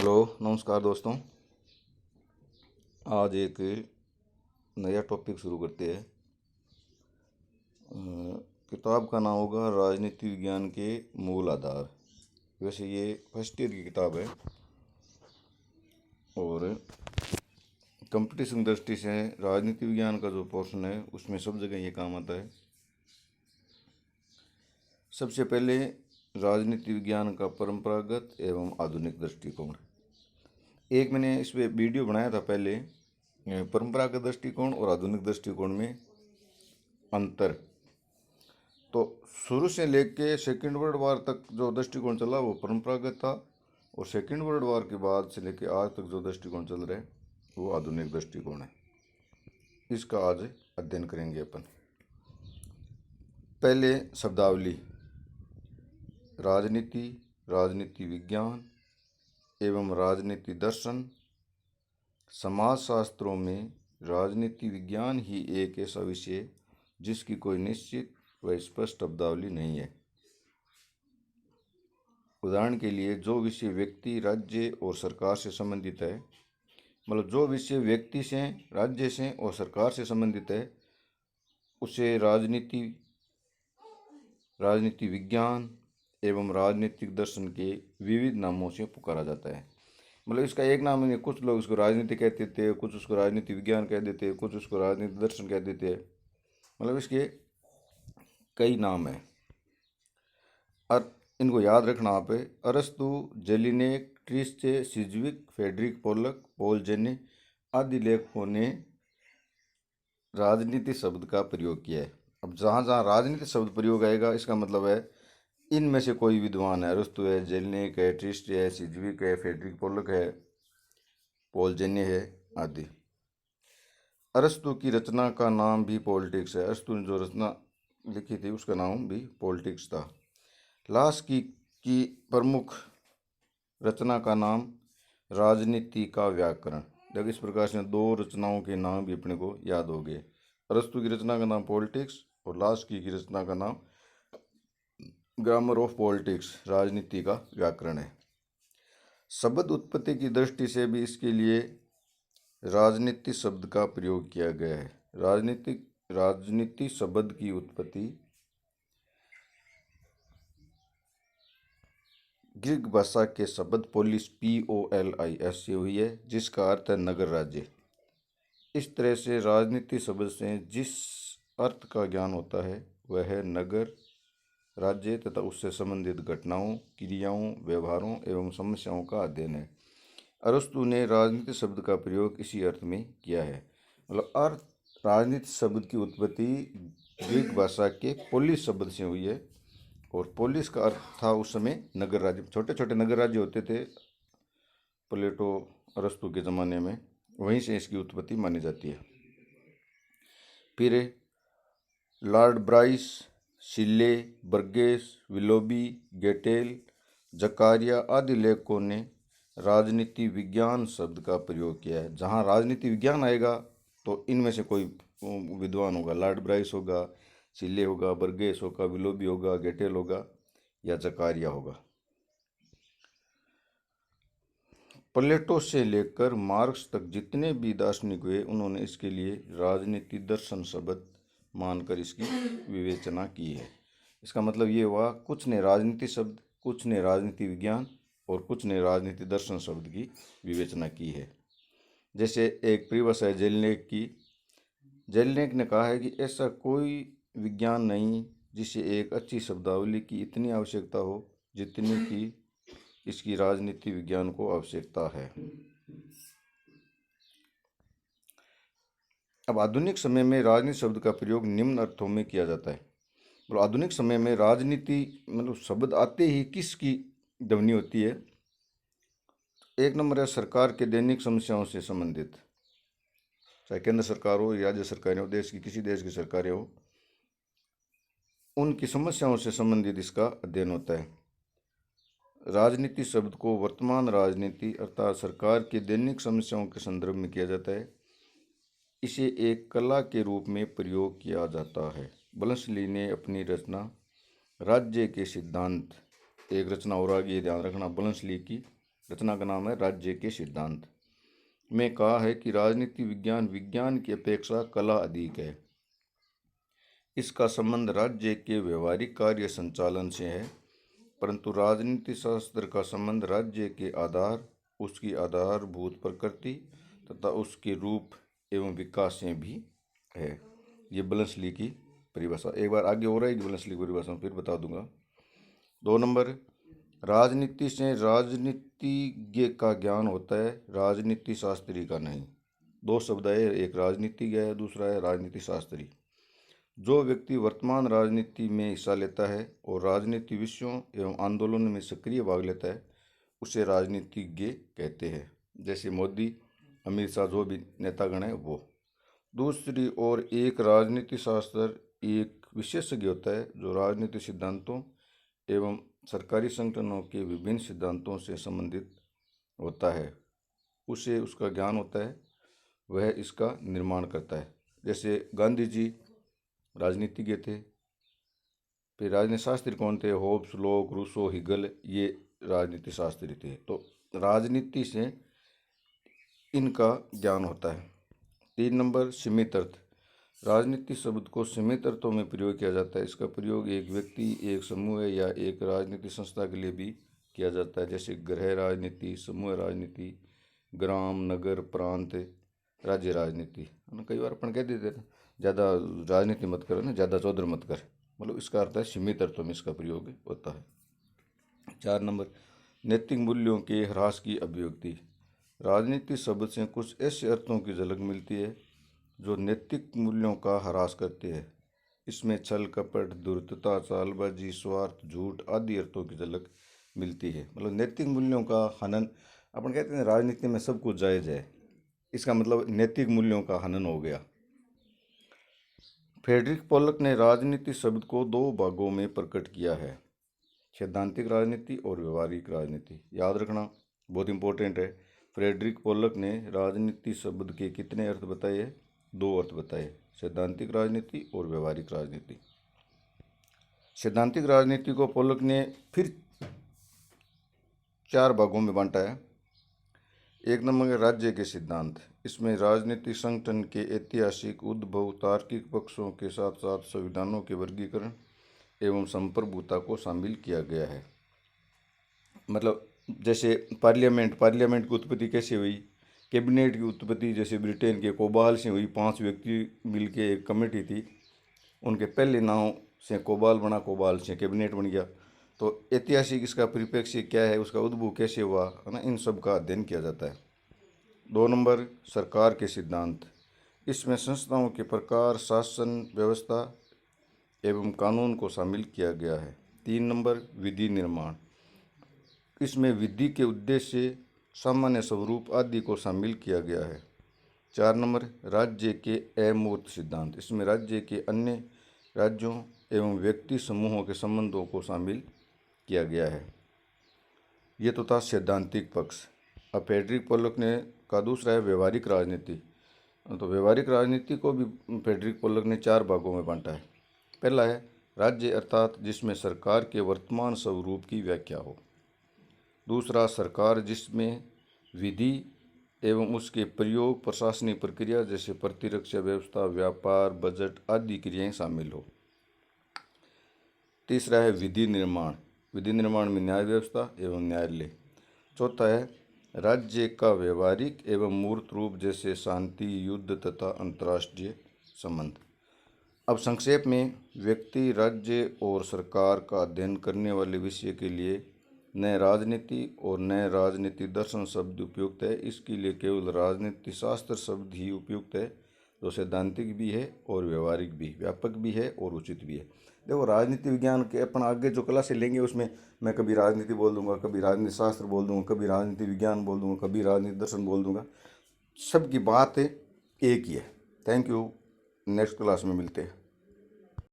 Hello नमस्कार दोस्तों। आज एक नया टॉपिक शुरू करते हैं। किताब का नाम होगा राजनीति विज्ञान के मूल आधार। वैसे ये फर्स्ट ईयर की किताब है और कंपटीशन दृष्टि से राजनीति विज्ञान का जो पोर्शन है उसमें सब जगह ये काम आता है। सबसे पहले राजनीति विज्ञान का परंपरागत एवं आधुनिक दृष्टिकोण। एक मैंने इस पे वीडियो बनाया था पहले, परंपरागत दृष्टिकोण और आधुनिक दृष्टिकोण में अंतर। तो शुरू से लेके सेकेंड वर्ल्ड वार तक जो दृष्टिकोण चला वो परंपरागत था और सेकेंड वर्ल्ड वार के बाद से लेके आज तक जो दृष्टिकोण चल रहा है वो आधुनिक दृष्टिकोण है। इसका आज अध्ययन करेंगे अपन। पहले शब्दावली। राजनीति, राजनीति विज्ञान एवं राजनीति दर्शन। समाजशास्त्रों में राजनीति विज्ञान ही एक ऐसा विषय जिसकी कोई निश्चित व स्पष्ट शब्दावली नहीं है। उदाहरण के लिए जो विषय व्यक्ति, राज्य और सरकार से संबंधित है, मतलब जो विषय व्यक्ति से, राज्य से और सरकार से संबंधित है उसे राजनीति विज्ञान एवं राजनीतिक दर्शन के विविध नामों से पुकारा जाता है। मतलब इसका एक नाम नहीं, कुछ लोग उसको राजनीति कहते थे, कुछ उसको राजनीति विज्ञान कह देते, कुछ उसको राजनीति दर्शन कह देते। मतलब इसके कई नाम हैं और इनको याद रखना आप। अरस्तु, जेलिनेक, ट्रिस्चे, सिज्विक, फेडरिक पोलक, पॉल जेने आदि लेखकों ने राजनीति शब्द का प्रयोग किया है। अब जहाँ जहाँ राजनीति शब्द प्रयोग आएगा इसका मतलब है इनमें से कोई विद्वान है। अरस्तु है, जेलिनेक है, ट्रिस्चे है, सिज्विक है, फेडरिक पोलक है, पॉल जेने है आदि। अरस्तु की रचना का नाम भी पॉलिटिक्स है। अरस्तु ने जो रचना लिखी थी उसका नाम भी पॉलिटिक्स था। लास्की की प्रमुख रचना का नाम राजनीति का व्याकरण। देखो इस प्रकार से दो रचनाओं के नाम भी अपने को याद हो गए। अरस्तु की रचना का नाम पॉलिटिक्स और लास्की की रचना का नाम ग्रामर ऑफ पॉलिटिक्स, राजनीति का व्याकरण है। शब्द उत्पत्ति की दृष्टि से भी इसके लिए राजनीति शब्द का प्रयोग किया गया है। राजनीति शब्द की उत्पत्ति ग्रीक भाषा के शब्द पोलिस POLIS से हुई है जिसका अर्थ है नगर राज्य। इस तरह से राजनीति शब्द से जिस अर्थ का ज्ञान होता है वह है नगर राज्य तथा उससे संबंधित घटनाओं, क्रियाओं, व्यवहारों एवं समस्याओं का अध्ययन है। अरस्तु ने राजनीति शब्द का प्रयोग इसी अर्थ में किया है। मतलब अर्थ राजनीति शब्द की उत्पत्ति ग्रीक भाषा के पोलिस शब्द से हुई है और पोलिस का अर्थ था उस समय नगर राज्य। छोटे छोटे नगर राज्य होते थे प्लेटो अरस्तु के ज़माने में, वहीं से इसकी उत्पत्ति मानी जाती है। फिर Lord Bryce, Seeley, Burgess, Willoughby, Gettell, Zakaria आदि लेखकों ने राजनीति विज्ञान शब्द का प्रयोग किया है। जहाँ राजनीति विज्ञान आएगा तो इनमें से कोई विद्वान होगा। लॉर्ड ब्राइस होगा, शिले होगा, बर्गेस होगा, विलोबी होगा, गेटेल होगा या जकारिया होगा। प्लेटो से लेकर मार्क्स तक जितने भी दार्शनिक हुए उन्होंने इसके लिए राजनीति दर्शन शब्द मानकर इसकी विवेचना की है। इसका मतलब ये हुआ कुछ ने राजनीति शब्द, कुछ ने राजनीति विज्ञान और कुछ ने राजनीति दर्शन शब्द की विवेचना की है। जैसे एक परिभाषा है जेलिनेक की। जेलिनेक ने कहा है कि ऐसा कोई विज्ञान नहीं जिसे एक अच्छी शब्दावली की इतनी आवश्यकता हो जितनी कि इसकी राजनीति विज्ञान को आवश्यकता है। अब आधुनिक समय में राजनीति शब्द का प्रयोग निम्न अर्थों में किया जाता है। मतलब आधुनिक समय में राजनीति मतलब शब्द आते ही किसकी ध्वनि होती है? एक नंबर है सरकार के दैनिक समस्याओं से संबंधित, चाहे केंद्र सरकार हो या राज्य सरकारें हो, देश की किसी देश की सरकारें हो, उनकी समस्याओं से संबंधित इसका अध्ययन होता है। राजनीति शब्द को वर्तमान राजनीति अर्थात सरकार की दैनिक समस्याओं के संदर्भ में किया जाता है। इसे एक कला के रूप में प्रयोग किया जाता है। बर्नसली ने अपनी रचना राज्य के सिद्धांत, एक रचना और आगे ध्यान रखना बर्नसली की, रचना का नाम है राज्य के सिद्धांत। में कहा है कि राजनीति विज्ञान विज्ञान की अपेक्षा कला अधिक है। इसका संबंध राज्य के व्यवहारिक कार्य संचालन से है, परंतु राजनीति शास्त्र का संबंध राज्य के आधार, उसकी आधारभूत प्रकृति तथा उसके रूप एवं विकास से भी है। ये बलंसली की परिभाषा। एक बार आगे हो रहेगी बलंसली की परिभाषा, फिर बता दूंगा। 2 नंबर, राजनीति से राजनीतिज्ञ का ज्ञान होता है, राजनीति शास्त्री का नहीं। 2 शब्द है, एक राजनीतिज्ञ है, दूसरा है राजनीति शास्त्री। जो व्यक्ति वर्तमान राजनीति में हिस्सा लेता है और राजनीति विषयों एवं आंदोलन में सक्रिय भाग लेता है, उसे राजनीतिज्ञ कहते हैं। जैसे मोदी, अमित शाह, जो भी नेतागण है वो। दूसरी ओर एक राजनीति शास्त्र एक विशेषज्ञ होता है जो राजनीति सिद्धांतों एवं सरकारी संगठनों के विभिन्न सिद्धांतों से संबंधित होता है, उसे उसका ज्ञान होता है, वह इसका निर्माण करता है। जैसे गांधी जी राजनीतिज्ञ थे। फिर राजनीति शास्त्री कौन थे? होब्स, लॉक, रूसो, हिगल, ये राजनीति शास्त्री थे। तो राजनीति से इनका ज्ञान होता है। 3 नंबर, सीमित अर्थ। राजनीति शब्द को सीमित अर्थों में प्रयोग किया जाता है। इसका प्रयोग एक व्यक्ति, एक समूह या एक राजनीति संस्था के लिए भी किया जाता है। जैसे गृह राजनीति, समूह राजनीति, ग्राम, नगर, प्रांत, राज्य राजनीति। कई बार अपन कह देते हैं ज़्यादा राजनीति मत करो ना, ज़्यादा चौधर मत कर, मतलब इसका अर्थ है सीमित अर्थों में इसका प्रयोग होता है। 4 नंबर, नैतिक मूल्यों के ह्रास की अभिव्यक्ति। राजनीति शब्द से कुछ ऐसे अर्थों की झलक मिलती है जो नैतिक मूल्यों का ह्रास करते हैं। इसमें छल, कपट, धूर्तता, चालबाजी, स्वार्थ, झूठ आदि अर्थों की झलक मिलती है। मतलब नैतिक मूल्यों का हनन। अपन कहते हैं राजनीति में सब कुछ जायज़ है, इसका मतलब नैतिक मूल्यों का हनन हो गया। फ्रेडरिक पोलक ने राजनीति शब्द को 2 भागों में प्रकट किया है, सैद्धांतिक राजनीति और व्यवहारिक राजनीति। याद रखना, बहुत इंपॉर्टेंट है। फ्रेडरिक पोलक ने राजनीति शब्द के कितने अर्थ बताए? 2 अर्थ बताए, सैद्धांतिक राजनीति और व्यवहारिक राजनीति। सैद्धांतिक राजनीति को पोलक ने फिर 4 भागों में बांटा है। 1 नंबर, राज्य के सिद्धांत। इसमें राजनीतिक संगठन के ऐतिहासिक उद्भव, तार्किक पक्षों के साथ साथ संविधानों के वर्गीकरण एवं संप्रभुता को शामिल किया गया है। मतलब जैसे पार्लियामेंट की उत्पत्ति कैसे हुई, कैबिनेट की उत्पत्ति जैसे ब्रिटेन के कोबाल से हुई। 5 व्यक्ति मिलके एक कमेटी थी, उनके पहले नाम से कोबाल बना, कोबाल से कैबिनेट बन गया। तो ऐतिहासिक इसका परिप्रेक्ष्य क्या है, उसका उद्भव कैसे हुआ है ना, इन सब का अध्ययन किया जाता है। 2 नंबर, सरकार के सिद्धांत। इसमें संस्थाओं के प्रकार, शासन व्यवस्था एवं कानून को शामिल किया गया है। 3 नंबर, विधि निर्माण। इसमें विधि के उद्देश्य, सामान्य स्वरूप आदि को शामिल किया गया है। 4 नंबर, राज्य के अमूर्त सिद्धांत। इसमें राज्य के अन्य राज्यों एवं व्यक्ति समूहों के संबंधों को शामिल किया गया है। ये तो था सैद्धांतिक पक्ष। अब फ्रेडरिक पोलक ने का दूसरा है व्यवहारिक राजनीति। तो व्यवहारिक राजनीति को भी फ्रेडरिक पोलक ने 4 भागों में बांटा है। पहला है राज्य, अर्थात जिसमें सरकार के वर्तमान स्वरूप की व्याख्या हो। दूसरा, सरकार जिसमें विधि एवं उसके प्रयोग, प्रशासनिक प्रक्रिया जैसे प्रतिरक्षा व्यवस्था, व्यापार, बजट आदि क्रियाएं शामिल हो। तीसरा है विधि निर्माण। विधि निर्माण में न्याय व्यवस्था एवं न्यायालय। चौथा है राज्य का व्यवहारिक एवं मूर्त रूप जैसे शांति, युद्ध तथा अंतर्राष्ट्रीय संबंध। अब संक्षेप में, व्यक्ति, राज्य और सरकार का अध्ययन करने वाले विषय के लिए नए राजनीति और नए राजनीति दर्शन शब्द उपयुक्त है। इसके लिए केवल राजनीति शास्त्र शब्द ही उपयुक्त है, जो सैद्धांतिक भी है और व्यवहारिक भी, व्यापक भी है और उचित भी है। देखो, राजनीति विज्ञान के अपन आगे जो क्लासें लेंगे उसमें मैं कभी राजनीति बोल दूंगा, कभी राजनीति शास्त्र बोल दूंगा, कभी राजनीति विज्ञान बोल दूंगा, कभी राजनीति दर्शन बोल दूंगा। सबकी बात एक ही है। Thank you. नेक्स्ट क्लास में मिलते हैं।